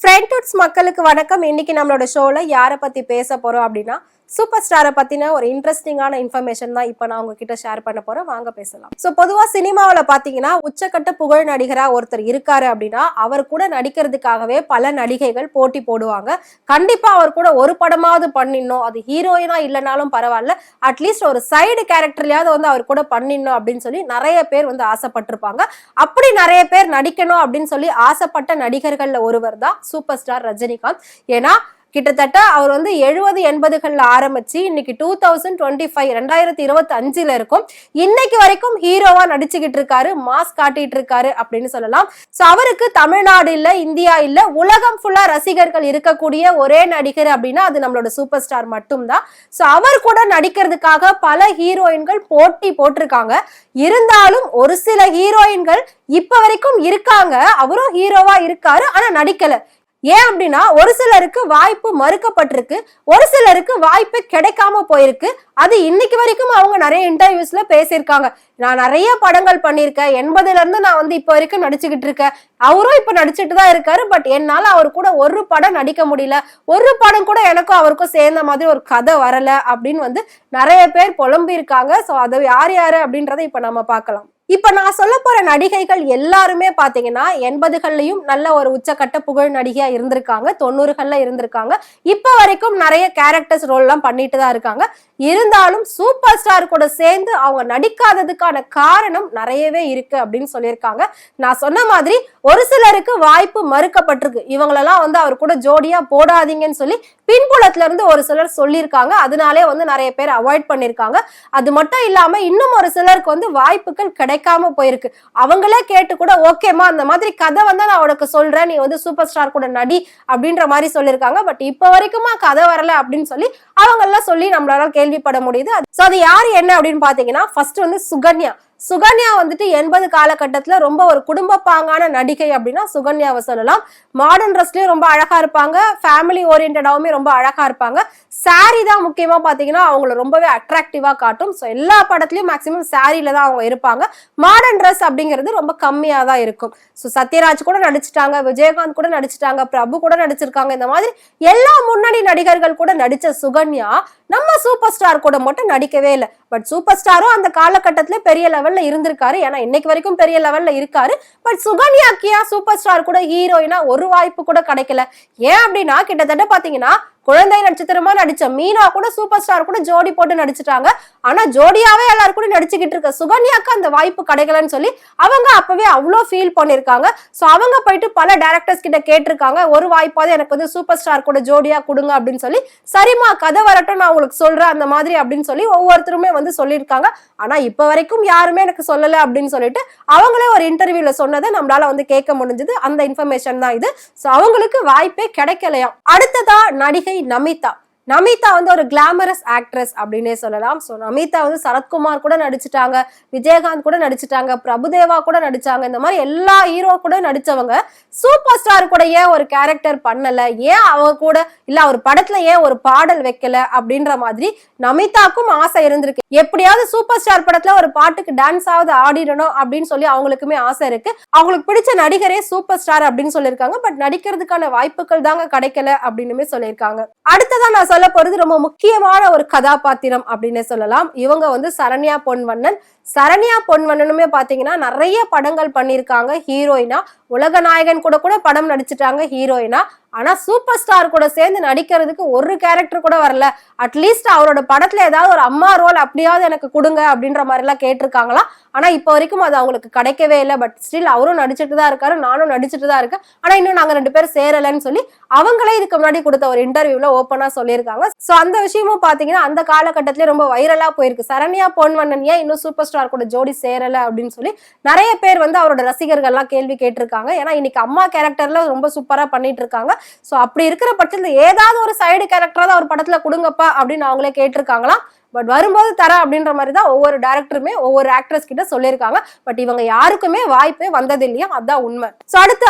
Friends மக்களுக்கு வணக்கம். இன்னைக்கு நம்மளோட ஷோல யாரை பத்தி பேச போறோம் அப்படின்னா சூப்பர் ஸ்டாரை பத்தின ஒரு இன்ட்ரெஸ்டிங்கான இன்ஃபர்மேஷன் தான் இப்போ நான் உங்ககிட்ட ஷேர் பண்ண போறேன். வாங்க பேசலாம். ஸோ பொதுவா சினிமாவில் பாத்தீங்கன்னா உச்சக்கட்ட புகழ் நடிகரா ஒருத்தர் இருக்காரு அப்படின்னா அவர் கூட நடிக்கிறதுக்காகவே பல நடிகைகள் போட்டி போடுவாங்க. கண்டிப்பா அவர் கூட ஒரு படமாவது பண்ணிடணும், அது ஹீரோயினா இல்லைனாலும் பரவாயில்ல, அட்லீஸ்ட் ஒரு சைடு கேரக்டர்லயாவது வந்து அவர் கூட பண்ணிடணும் அப்படின்னு சொல்லி நிறைய பேர் வந்து ஆசைப்பட்டிருப்பாங்க. அப்படி நிறைய பேர் நடிக்கணும் அப்படின்னு சொல்லி ஆசைப்பட்ட நடிகர்கள்ல ஒருவர் தான் சூப்பர் ஸ்டார் ரஜினிகாந்த். ஏன்னா கிட்டத்தட்ட அவர் வந்து 70-80கள்ல ஆரம்பிச்சு இன்னைக்கு 2025 2025 இருக்கும். இன்னைக்கு வரைக்கும் ஹீரோவா நடிச்சுக்கிட்டு இருக்காரு, மாஸ் காட்டிட்டு இருக்காரு அப்படின்னு சொல்லலாம். சோ அவருக்கு தமிழ்நாடு இல்ல, இந்தியா இல்ல, உலகம் ஃபுல்லா ரசிகர்கள் இருக்கக்கூடிய ஒரே நடிகர் அப்படின்னா அது நம்மளோட சூப்பர் ஸ்டார் மட்டும்தான். சோ அவர் கூட நடிக்கிறதுக்காக பல ஹீரோயின்கள் போட்டி போட்டிருக்காங்க. இருந்தாலும் ஒரு சில ஹீரோயின்கள் இப்ப வரைக்கும் இருக்காங்க, அவரும் ஹீரோவா இருக்காரு, ஆனா நடிக்கல. ஏன் அப்படின்னா ஒரு சிலருக்கு வாய்ப்பு மறுக்கப்பட்டிருக்கு, ஒரு சிலருக்கு வாய்ப்பு கிடைக்காம போயிருக்கு. அது இன்னைக்கு வரைக்கும் அவங்க நிறைய இன்டர்வியூஸ்ல பேசியிருக்காங்க. நான் நிறைய படங்கள் பண்ணியிருக்கேன், 80ல இருந்து நான் வந்து இப்ப வரைக்கும் நடிச்சுக்கிட்டு இருக்கேன், அவரும் இப்ப நடிச்சுட்டு தான் இருக்காரு, பட் என்னால அவர் கூட ஒரு படம் நடிக்க முடியல, ஒரு படம் கூட எனக்கும் அவருக்கும் சேர்ந்த மாதிரி ஒரு கதை வரல அப்படின்னு வந்து நிறைய பேர் புலம்பி இருக்காங்க. சோ அது யார் யாரு அப்படின்றத இப்ப நம்ம பார்க்கலாம். இப்ப நான் சொல்ல போற நடிகைகள் எல்லாருமே பாத்தீங்கன்னா 80கள்லயும் நல்ல ஒரு உச்சக்கட்ட புகழ் நடிகையா இருந்திருக்காங்க, 90கள்ல இருந்திருக்காங்க, இப்ப வரைக்கும் நிறைய கேரக்டர்ஸ் ரோல் எல்லாம் பண்ணிட்டு தான் இருக்காங்க. இருந்தாலும் சூப்பர் ஸ்டார் கூட சேர்ந்து அவங்க நடிக்காததுக்கான காரணம் நிறையவே இருக்கு அப்படின்னு சொல்லியிருக்காங்க. நான் சொன்ன மாதிரி ஒரு சிலருக்கு வாய்ப்பு மறுக்கப்பட்டிருக்கு, இவங்களெல்லாம் வந்து அவர் கூட ஜோடியா போடாதீங்கன்னு சொல்லி பின்புலத்துல இருந்து ஒரு சிலர் சொல்லியிருக்காங்க. அதனாலே வந்து நிறைய பேர் அவாய்ட் பண்ணிருக்காங்க. அது மட்டும் இல்லாம இன்னும் ஒரு சிலருக்கு வந்து வாய்ப்புகள் கிடைக்காம போயிருக்கு. அவங்களே கேட்டு கூட ஓகேமா அந்த மாதிரி கதை வந்தா நான் உனக்கு சொல்றேன், நீ வந்து சூப்பர் ஸ்டார் கூட நடி அப்படின்ற மாதிரி சொல்லியிருக்காங்க. பட் இப்ப வரைக்குமா கதை வரல அப்படின்னு சொல்லி அவங்க எல்லாம் சொல்லி நம்மளால கேள்விப்பட முடியுது. அது யாரு என்ன அப்படின்னு பாத்தீங்கன்னா ஃபர்ஸ்ட் வந்து சுகன்யா வந்துட்டு 80 காலகட்டத்துல ரொம்ப ஒரு குடும்ப பாங்கான நடிகை அப்படின்னா சுகன்யாவை சொல்லலாம். மாடர்ன் ட்ரெஸ்லயும் ரொம்ப அழகா இருப்பாங்க, ஃபேமிலி ஓரியன்டாவுமே ரொம்ப அழகா இருப்பாங்க. சாரி தான் முக்கியமா பாத்தீங்கன்னா அவங்களை ரொம்பவே அட்ராக்டிவா காட்டும். ஸோ எல்லா படத்துலயும் மேக்சிமம் சாரியில தான் அவங்க இருப்பாங்க. மாடர்ன் ட்ரெஸ் அப்படிங்கிறது ரொம்ப கம்மியா தான் இருக்கும். ஸோ சத்யராஜ் கூட நடிச்சுட்டாங்க, விஜயகாந்த் கூட நடிச்சுட்டாங்க, பிரபு கூட நடிச்சிருக்காங்க. இந்த மாதிரி எல்லா முன்னணி நடிகர்கள் கூட நடிச்ச சுகன்யா நம்ம சூப்பர் ஸ்டார் கூட மட்டும் நடிக்கவே இல்லை. பட் சூப்பர் ஸ்டாரும் அந்த காலகட்டத்துல பெரிய லெவல்ல இருந்திருக்காரு, ஏன்னா இன்னைக்கு வரைக்கும் பெரிய லெவல்ல இருக்காரு. பட் சுகன்யாக்கியா சூப்பர் ஸ்டார் கூட ஹீரோயினா ஒரு வாய்ப்பு கூட கிடைக்கல. ஏன் அப்படின்னா கிட்டத்தட்ட பாத்தீங்கன்னா குழந்தை நட்சத்திரமா நடிச்ச மீனா கூட சூப்பர் ஸ்டார் கூட ஜோடி போட்டு நடிச்சுட்டாங்க. ஆனா ஜோடியாவே எல்லாரும் கூட நடிச்சுக்கிட்டு இருக்க சுகன்யாக்கு அந்த வாய்ப்பு கிடைக்கலன்னு சொல்லி அவங்க அப்பவே அவ்வளோ ஃபீல் பண்ணிருக்காங்க. சோ அவங்க போயிட்டு பல டைரக்டர்ஸ் கிட்ட கேட்டிருக்காங்க, ஒரு வாய்ப்பாவது எனக்கு வந்து சூப்பர் ஸ்டார் கூட ஜோடியா கொடுங்க அப்படின்னு சொல்லி. சரிமா கதை வரட்டும், நான் உங்களுக்கு சொல்றேன் அந்த மாதிரி அப்படின்னு சொல்லி ஒவ்வொருத்தருமே வந்து சொல்லியிருக்காங்க. ஆனா இப்ப வரைக்கும் யாருமே எனக்கு சொல்லல அப்படின்னு சொல்லிட்டு அவங்களே ஒரு இன்டர்வியூல சொன்னதை நம்மளால வந்து கேட்க முடிஞ்சது. அந்த இன்ஃபர்மேஷன் தான் இது. சோ அவங்களுக்கு வாய்ப்பே கிடைக்கலையா. அடுத்ததா நடிகை நமிதா வந்து ஒரு கிளாமரஸ் ஆக்ட்ரஸ் அப்படின்னே சொல்லலாம். ஸோ நமிதா வந்து சரத்குமார் கூட நடிச்சுட்டாங்க, விஜயகாந்த் கூட நடிச்சுட்டாங்க, பிரபுதேவா கூட நடிச்சாங்க. இந்த மாதிரி எல்லா ஹீரோ கூட நடிச்சவங்க சூப்பர் ஸ்டார் கூட ஏன் ஒரு கேரக்டர் பண்ணல, ஏன் அவங்க கூட இல்ல ஒரு படத்துல ஏன் ஒரு பாடல் வைக்கல அப்படின்ற மாதிரி நமிதாக்கும் ஆசை இருந்திருக்கு. எப்படியாவது சூப்பர் ஸ்டார் படத்துல ஒரு பாட்டுக்கு டான்ஸ் ஆவது ஆடிடணும் அப்படின்னு சொல்லி அவங்களுக்குமே ஆசை இருக்கு. அவங்களுக்கு பிடிச்ச நடிகரே சூப்பர் ஸ்டார் அப்படின்னு சொல்லியிருக்காங்க. பட் நடிக்கிறதுக்கான வாய்ப்புகள் தாங்க கிடைக்கல அப்படின்னுமே சொல்லியிருக்காங்க. அடுத்ததான் நான் சொல்ல போறது ரொம்ப முக்கியமான ஒரு கதாபாத்திரம் அப்படின்னு சொல்லலாம். இவங்க வந்து சரண்யா பொன்வண்ணனுமே பாத்தீங்கன்னா நிறைய படங்கள் பண்ணிருக்காங்க ஹீரோயினா. உலக நாயகன் கூட படம் நடிச்சுட்டாங்க ஹீரோயினா. ஆனா சூப்பர் ஸ்டார் கூட சேர்ந்து நடிக்கிறதுக்கு ஒரு கேரக்டர் கூட வரல. அட்லீஸ்ட் அவரோட படத்துல ஏதாவது ஒரு அம்மா ரோல் அப்படியாவது எனக்கு கொடுங்க அப்படின்ற மாதிரி எல்லாம் கேட்டிருக்காங்களா. ஆனா இப்ப வரைக்கும் அது அவங்களுக்கு கிடைக்கவே இல்லை. பட் ஸ்டில் அவரும் நடிச்சுட்டு தான் இருக்காரு, நானும் நடிச்சுட்டு தான் இருக்கேன், ஆனா இன்னும் நாங்க 2 பேரும் சேரலன்னு சொல்லி அவங்களே இதுக்கு முன்னாடி கொடுத்த ஒரு இன்டர்வியூல ஓப்பனா சொல்லியிருக்காங்க. சோ அந்த விஷயமும் பாத்தீங்கன்னா அந்த காலகட்டத்திலே ரொம்ப வைரலா போயிருக்கு. சரண்யா பொன்வண்ணன் ஏன் இன்னும் சூப்பர் ஸ்டார் கூட ஜோடி சேரல அப்படின்னு சொல்லி நிறைய பேர் வந்து அவரோட ரசிகர்கள் எல்லாம் கேள்வி கேட்டிருக்காங்க. ஏன்னா இன்னைக்கு அம்மா கேரக்டர்ல ரொம்ப சூப்பரா பண்ணிட்டு இருக்காங்க. சோ அப்படி இருக்கிற பட்சத்துல ஏதாவது ஒரு சைடு கேரக்டரா ஒரு படத்துல கொடுங்கப்பா அப்படின்னு அவங்களே கேட்டிருக்காங்களாம். பட் வரும்போது தர அப்படின்ற மாதிரி தான் ஒவ்வொரு டைரக்டருமே ஒவ்வொரு ஆக்ட்ரஸ் கிட்ட சொல்லியிருக்காங்க. பட் இவங்க யாருக்குமே வாய்ப்பே வந்தது இல்லையா, அதான் உண்மை. சோ அடுத்து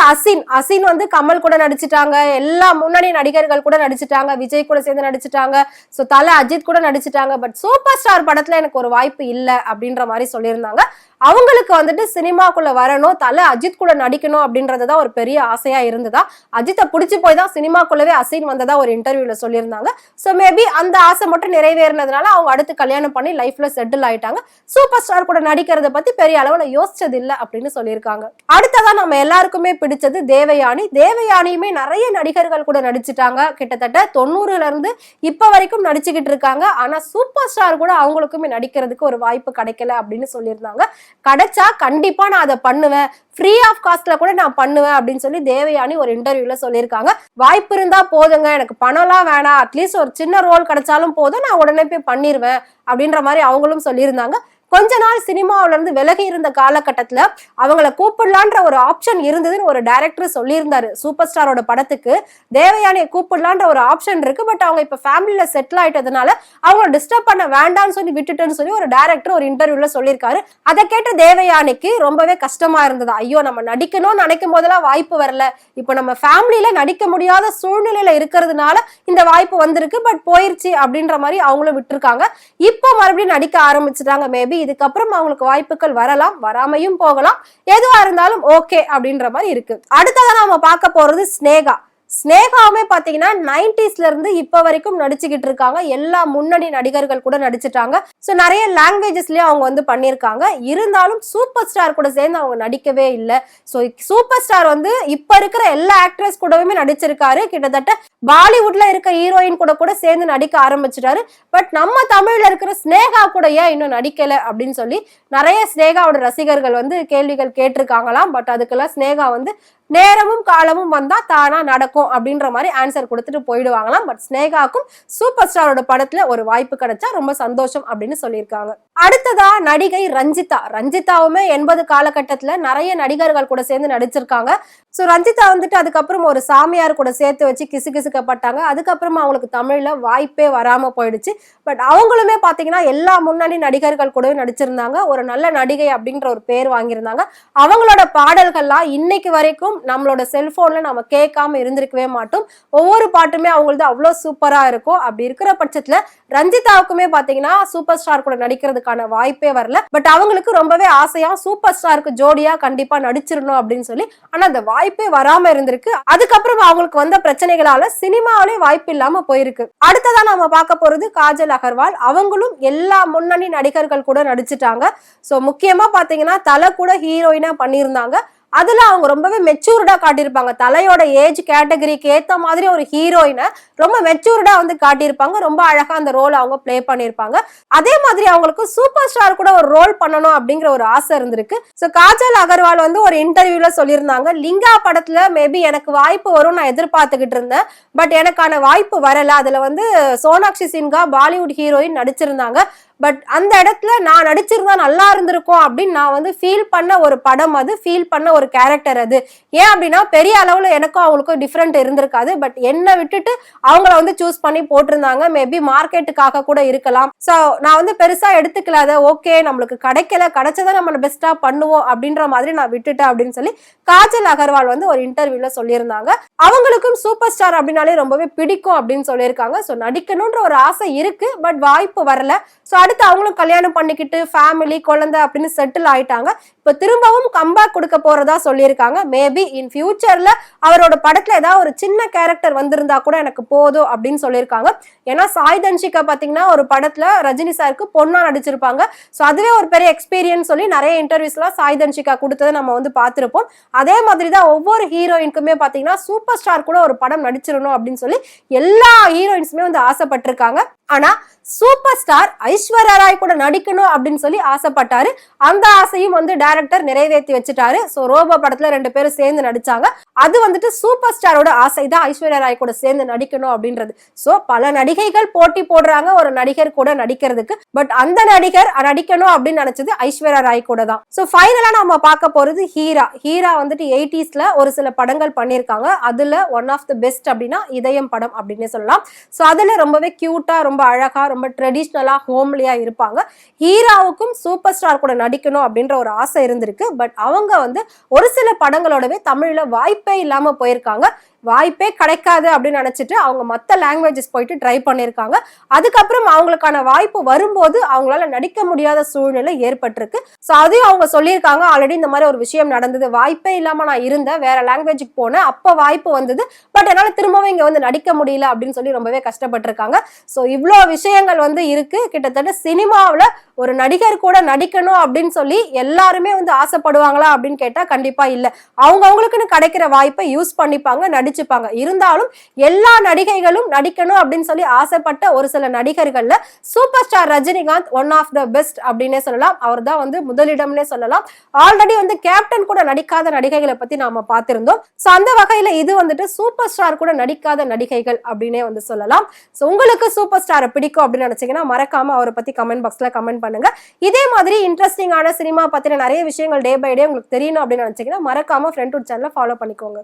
அசின் வந்து கமல் கூட நடிச்சுட்டாங்க, எல்லா முன்னணி நடிகர்கள் கூட நடிச்சுட்டாங்க, விஜய் கூட சேர்ந்து நடிச்சுட்டாங்க, சோ தல அஜித் கூட நடிச்சுட்டாங்க. பட் சூப்பர் ஸ்டார் படத்துல எனக்கு ஒரு வாய்ப்பு இல்லை அப்படின்ற மாதிரி சொல்லியிருந்தாங்க. அவங்களுக்கு வந்துட்டு சினிமாக்குள்ள வரணும், அஜித் கூட நடிக்கணும் அப்படின்றதுதான் ஒரு பெரிய ஆசையா இருந்ததா. அஜித்தை பிடிச்சு போய் தான் சினிமாக்குள்ளவே அசீன் வந்ததா ஒரு இன்டர்வியூல சொல்லியிருந்தாங்க. சோ மேபி அந்த ஆசை மட்டும் நிறைவேறினதுனால அவங்க அடுத்து கல்யாணம் பண்ணி லைஃப்ல செட்டில் ஆயிட்டாங்க. சூப்பர் ஸ்டார் கூட நடிக்கிறத பத்தி பெரிய அளவுல யோசிச்சது இல்ல அப்படின்னு சொல்லியிருக்காங்க. அடுத்ததான் நம்ம எல்லாருக்குமே பிடிச்சது தேவயானி. தேவயானியுமே நிறைய நடிகர்கள் கூட நடிச்சுட்டாங்க. கிட்டத்தட்ட 90ல இருந்து இப்ப வரைக்கும் நடிச்சுக்கிட்டு இருக்காங்க. ஆனா சூப்பர் ஸ்டார் கூட அவங்களுக்குமே நடிக்கிறதுக்கு ஒரு வாய்ப்பு கிடைக்கல அப்படின்னு சொல்லியிருந்தாங்க. கிடைச்சா கண்டிப்பா நான் அதை பண்ணுவேன், ஃப்ரீ ஆஃப் காஸ்ட்ல கூட நான் பண்ணுவேன் அப்படின்னு சொல்லி தேவயானி ஒரு இன்டர்வியூல சொல்லியிருக்காங்க. வாய்ப்பு இருந்தா போதுங்க, எனக்கு பணம்லாம் வேணாம், அட்லீஸ்ட் ஒரு சின்ன ரோல் கிடைச்சாலும் போதும், நான் உடனே போய் பண்ணிருவேன் அப்படின்ற மாதிரி அவங்களும் சொல்லியிருந்தாங்க. கொஞ்ச நாள் சினிமாவில இருந்து விலகி இருந்த காலகட்டத்துல அவங்கள கூப்பிடலான்ற ஒரு ஆப்ஷன் இருந்ததுன்னு ஒரு டைரக்டர் சொல்லியிருந்தாரு. சூப்பர் ஸ்டாரோட படத்துக்கு தேவயானியை கூப்பிடலான்ற ஒரு ஆப்ஷன் இருக்கு, பட் அவங்க இப்ப ஃபேமிலியில செட்டில் ஆயிட்டதுனால அவங்கள டிஸ்டர்ப் பண்ண வேண்டாம்னு சொல்லி விட்டுட்டுன்னு சொல்லி ஒரு டைரக்டர் ஒரு இன்டர்வியூல சொல்லியிருக்காரு. அதை கேட்ட தேவயானிக்கு ரொம்பவே கஷ்டமா இருந்தது. ஐயோ, நம்ம நடிக்கணும்னு நினைக்கும் போதெல்லாம் வாய்ப்பு வரல, இப்ப நம்ம ஃபேமிலியில நடிக்க முடியாத சூழ்நிலையில இருக்கிறதுனால இந்த வாய்ப்பு வந்திருக்கு, பட் போயிருச்சு அப்படின்ற மாதிரி அவங்களும் விட்டுருக்காங்க. இப்போ மறுபடியும் நடிக்க ஆரம்பிச்சுட்டாங்க. மேபி இதுக்கப்புறம் அவங்களுக்கு வாய்ப்புகள் வரலாம், வராமையும் போகலாம். எதுவா இருந்தாலும் ஓகே அப்படின்ற மாதிரி இருக்கு. அடுத்ததான் நாம பார்க்க போறது ஸ்னேகா. ஸ்னேகாவுமே பாத்தீங்கன்னா 90ஸ்ல இருந்து இப்ப வரைக்கும் நடிச்சுக்கிட்டு இருக்காங்க. எல்லா முன்னணி நடிகர்கள் கூட நடிச்சுட்டாங்க. சோ நிறைய லாங்குவேஜஸ்லயும் அவங்க வந்து பண்ணிருக்காங்க. இருந்தாலும் சூப்பர் ஸ்டார் கூட சேர்ந்து அவங்க நடிக்கவே இல்லை. சோ சூப்பர் ஸ்டார் வந்து இப்ப இருக்கிற எல்லா ஆக்ட்ரஸ் கூடவுமே நடிச்சிருக்காரு. கிட்டத்தட்ட பாலிவுட்ல இருக்க ஹீரோயின் கூட சேர்ந்து நடிக்க ஆரம்பிச்சிட்டாரு. பட் நம்ம தமிழ்ல இருக்கிற ஸ்னேகா கூட ஏன் இன்னும் நடிக்கல அப்படின்னு சொல்லி நிறைய ஸ்னேகாவோட ரசிகர்கள் வந்து கேள்விகள் கேட்டிருக்காங்களாம். பட் அதுக்கெல்லாம் ஸ்னேகா வந்து நேரமும் காலமும் வந்தா தானா நடக்கும் அப்படின்ற மாதிரி ஆன்சர் கொடுத்துட்டு போயிடுவாங்களாம். பட் ஸ்னேகாக்கும் சூப்பர் ஸ்டாரோட படத்துல ஒரு வாய்ப்பு கிடைச்சா ரொம்ப சந்தோஷம் அப்படின்னு சொல்லியிருக்காங்க. அடுத்ததா நடிகை ரஞ்சிதா. ரஞ்சிதாவுமே 80 காலகட்டத்துல நிறைய நடிகர்கள் கூட சேர்ந்து நடிச்சிருக்காங்க. சோ ரஞ்சிதா வந்துட்டு அதுக்கப்புறம் ஒரு சாமியார் கூட சேர்த்து வச்சு கிசுகிசுக்கப்பட்டாங்க. அதுக்கப்புறமா அவங்களுக்கு தமிழ்ல வாய்ப்பே வராம போயிடுச்சு. பட் அவங்களுமே பாத்தீங்கன்னா எல்லா முன்னணி நடிகர்கள் கூடவே நடிச்சிருந்தாங்க. ஒரு நல்ல நடிகை அப்படின்ற ஒரு பேர் வாங்கியிருந்தாங்க. அவங்களோட பாடல்கள்லாம் இன்னைக்கு வரைக்கும் நம்மளோட செல்போன்ல நம்ம கேட்காம இருந்திருக்கவே மாட்டோம். ஒவ்வொரு பாட்டுமே அவங்களது அவ்வளவு சூப்பரா இருக்கும். அப்படி இருக்கிற பட்சத்துல ரஞ்சிதாவுக்குமே பாத்தீங்கன்னா சூப்பர் ஸ்டார் கூட நடிக்கிறதுக்கான வாய்ப்பே வரல. பட் அவங்களுக்கு ரொம்பவே ஆசையா சூப்பர் ஸ்டாருக்கு ஜோடியா கண்டிப்பா நடிச்சிடணும் அப்படின்னு சொல்லி, ஆனா அந்த வாய்ப்பே வராம இருந்திருக்கு. அதுக்கப்புறம் அவங்களுக்கு வந்த பிரச்சனைகளால சினிமாவிலே வாய்ப்பு இல்லாம போயிருக்கு. அடுத்ததான் நாம பார்க்க போறது காஜல் அகர்வால். அவங்களும் எல்லா முன்னணி நடிகர்கள் கூட நடிச்சுட்டாங்க. சோ முக்கியமா பாத்தீங்கன்னா தலை கூட ஹீரோயினா பண்ணியிருந்தாங்க. அதுல அவங்க ரொம்பவே மெச்சூர்டா காட்டியிருப்பாங்க. தலையோட ஏஜ் கேட்டகரிக்கு ஏத்த மாதிரி ஒரு ஹீரோயினை ரொம்ப மெச்சூர்டா வந்து காட்டியிருப்பாங்க. ரொம்ப அழகா அந்த ரோல் அவங்க பிளே பண்ணியிருப்பாங்க. அதே மாதிரி அவங்களுக்கு சூப்பர் ஸ்டார் கூட ஒரு ரோல் பண்ணணும் அப்படிங்கிற ஒரு ஆசை இருந்திருக்கு. சோ காஜல் அகர்வால் வந்து ஒரு இன்டர்வியூல சொல்லியிருந்தாங்க, லிங்கா படத்துல மேபி எனக்கு வாய்ப்பு வரும் நான் எதிர்பார்த்துக்கிட்டு இருந்தேன், பட் எனக்கான வாய்ப்பு வரல. அதுல வந்து சோனாக்ஷி சின்ஹா பாலிவுட் ஹீரோயின் நடிச்சிருந்தாங்க. பட் அந்த இடத்துல நான் நடிச்சிருந்தா நல்லா இருந்திருக்கும் அப்படின்னு நான் வந்து ஃபீல் பண்ண ஒரு படம் அது, ஃபீல் பண்ண ஒரு கேரக்டர் அது. ஏன் அப்படின்னா பெரிய அளவுல எனக்கும் அவங்களுக்கும் டிஃப்ரெண்ட் இருந்திருக்காது. பட் என்னை விட்டுட்டு அவங்கள வந்து சூஸ் பண்ணி போட்டிருந்தாங்க. மேபி மார்க்கெட்டுக்காக கூட இருக்கலாம். ஸோ நான் வந்து பெருசா எடுத்துக்கலாத, ஓகே நம்மளுக்கு கிடைக்கல, கிடைச்சதை நம்ம பெஸ்டா பண்ணுவோம் அப்படின்ற மாதிரி நான் விட்டுட்டேன் அப்படின்னு சொல்லி காஜல் அகர்வால் வந்து ஒரு இன்டர்வியூல சொல்லியிருந்தாங்க. அவங்களுக்கும் சூப்பர் ஸ்டார் அப்படின்னாலே ரொம்பவே பிடிக்கும் அப்படின்னு சொல்லியிருக்காங்க. ஸோ நடிக்கணும்ன்ற ஒரு ஆசை இருக்கு, பட் வாய்ப்பு வரல. ஸோ அடுத்து அவங்களும் கல்யாணம் பண்ணிக்கிட்டு ஃபேமிலி குழந்தை அப்படின்னு செட்டில் ஆயிட்டாங்க. இப்ப திரும்பவும் கம்பேக் கொடுக்க போறதா சொல்லியிருக்காங்க. மேபி இன் ஃபியூச்சர்ல அவரோட படத்துல ஏதாவது ஒரு சின்ன கேரக்டர் வந்திருந்தா கூட எனக்கு போதும் அப்படின்னு சொல்லியிருக்காங்க. ஏன்னா சாய் தன்ஷிகா பாத்தீங்கன்னா ஒரு படத்துல ரஜினி சாருக்கு பொண்ணா நடிச்சிருப்பாங்க. ஸோ அதுவே ஒரு பெரிய எக்ஸ்பீரியன்ஸ் சொல்லி நிறைய இன்டர்வியூஸ் எல்லாம் சாய் தன்ஷிகா கொடுத்ததை நம்ம வந்து பார்த்திருப்போம். அதே மாதிரிதான் ஒவ்வொரு ஹீரோயினுக்குமே பாத்தீங்கன்னா சூப்பர் ஸ்டார் கூட ஒரு படம் நடிச்சிடணும் அப்படின்னு சொல்லி எல்லா ஹீரோயின்ஸுமே வந்து ஆசைப்பட்டிருக்காங்க. ஆனா சூப்பர் ஸ்டார் ஐஸ்வர்யா ராய் கூட நடிக்கணும் அப்படின்னு சொல்லி ஆசைப்பட்டாரு. அந்த ஆசையும் வந்து டைரக்டர் நிறைவேற்றி வச்சுட்டாரு. சோ ரோபோ படத்துல 2 பேரும் சேர்ந்து நடிச்சாங்க. அது வந்துட்டு சூப்பர் ஸ்டாரோட ஆசை தான் ஐஸ்வர்யா ராய் கூட சேர்ந்து நடிக்கணும் அப்படின்றது. சோ பல நடிகைகள் போட்டி போடுறாங்க ஒரு நடிகர் கூட நடிக்கிறதுக்கு. பட் அந்த நடிகர் நடிக்கணும் அப்படின்னு நினைச்சது ஐஸ்வர்யா ராய் கூட தான். சோ ஃபைனலா நம்ம பார்க்க போறது ஹீரா. ஹீரா வந்துட்டு 80ஸ்ல ஒரு சில படங்கள் பண்ணியிருக்காங்க. அதுல ஒன் ஆஃப் தி பெஸ்ட் அப்படின்னா இதயம் படம் அப்படின்னு சொல்லலாம். சோ அதுல ரொம்பவே கியூட்டா, ரொம்ப அழகா, ரொம்ப ட்ரெடிஷ்னலா ஹோம்லியா இருப்பாங்க. ஹீராவுக்கும் சூப்பர் ஸ்டார் கூட நடிக்கணும் அப்படின்ற ஒரு ஆசை இருந்திருக்கு. பட் அவங்க வந்து ஒரு சில படங்களோடவே தமிழ்ல வாய்ப்பே இல்லாம போயிருக்காங்க. வாய்ப்பே கிடைக்காது அப்படின்னு நினைச்சிட்டு அவங்க மத்த லாங்குவேஜஸ் போயிட்டு ட்ரை பண்ணிருக்காங்க. அதுக்கப்புறம் அவங்களுக்கான வாய்ப்பு வரும்போது அவங்களால நடிக்க முடியாத சூழ்நிலை ஏற்பட்டிருக்கு. சோ அதையும் அவங்க சொல்லியிருக்காங்க, ஆல்ரெடி இந்த மாதிரி ஒரு விஷயம் நடந்தது, வாய்ப்பே இல்லாம நான் இருந்தேன், வேற லாங்குவேஜுக்கு போனேன், அப்ப வாய்ப்பு வந்தது, பட் என்னால திரும்பவும் இங்க வந்து நடிக்க முடியல அப்படின்னு சொல்லி ரொம்பவே கஷ்டப்பட்டிருக்காங்க. சோ இவ்வளோ விஷயங்கள் வந்து இருக்கு. கிட்டத்தட்ட சினிமாவுல ஒரு நடிகர் கூட நடிக்கணும் அப்படின்னு சொல்லி எல்லாருமே வந்து ஆசைப்படுவாங்களா அப்படின்னு கேட்டா கண்டிப்பா இல்ல. அவங்களுக்குன்னு கிடைக்கிற வாய்ப்பை யூஸ் பண்ணிப்பாங்க, நடிச்சுப்பாங்க. இருந்தாலும் எல்லா நடிகைகளும் நடிக்கணும் அப்படின்னு சொல்லி ஆசைப்பட்ட ஒரு சில நடிகர்கள்ல super star Rajinikanth one of the best அப்படின்னே சொல்லலாம். அவர் தான் வந்து முதலிடம்னே சொல்லலாம். ஆல்ரெடி வந்து கேப்டன் கூட நடிக்காத நடிகைகளை பத்தி நாம பார்த்திருந்தோம். சோ அந்த வகையில இது வந்துட்டு சூப்பர் ஸ்டார் கூட நடிக்காத நடிகைகள் அப்படின்னே வந்து சொல்லலாம். சோ உங்களுக்கு சூப்பர் ஸ்டாரை பிடிக்கும் அப்படின்னு நினைச்சீங்கன்னா மறக்காம அவரை பத்தி கமெண்ட் பாக்ஸ்ல கமெண்ட் பண்ணுங்க. இதே மாதிரி இன்ட்ரெஸ்டிங்கான சினிமா பத்தின நிறைய விஷயங்கள் டே பை டே உங்களுக்கு தெரியணும் அப்படின்னு நினைச்சீங்கன்னா மறக்காம ஃப்ரெண்ட் சேனலை ஃபாலோ பண்ணிக்கோங்க.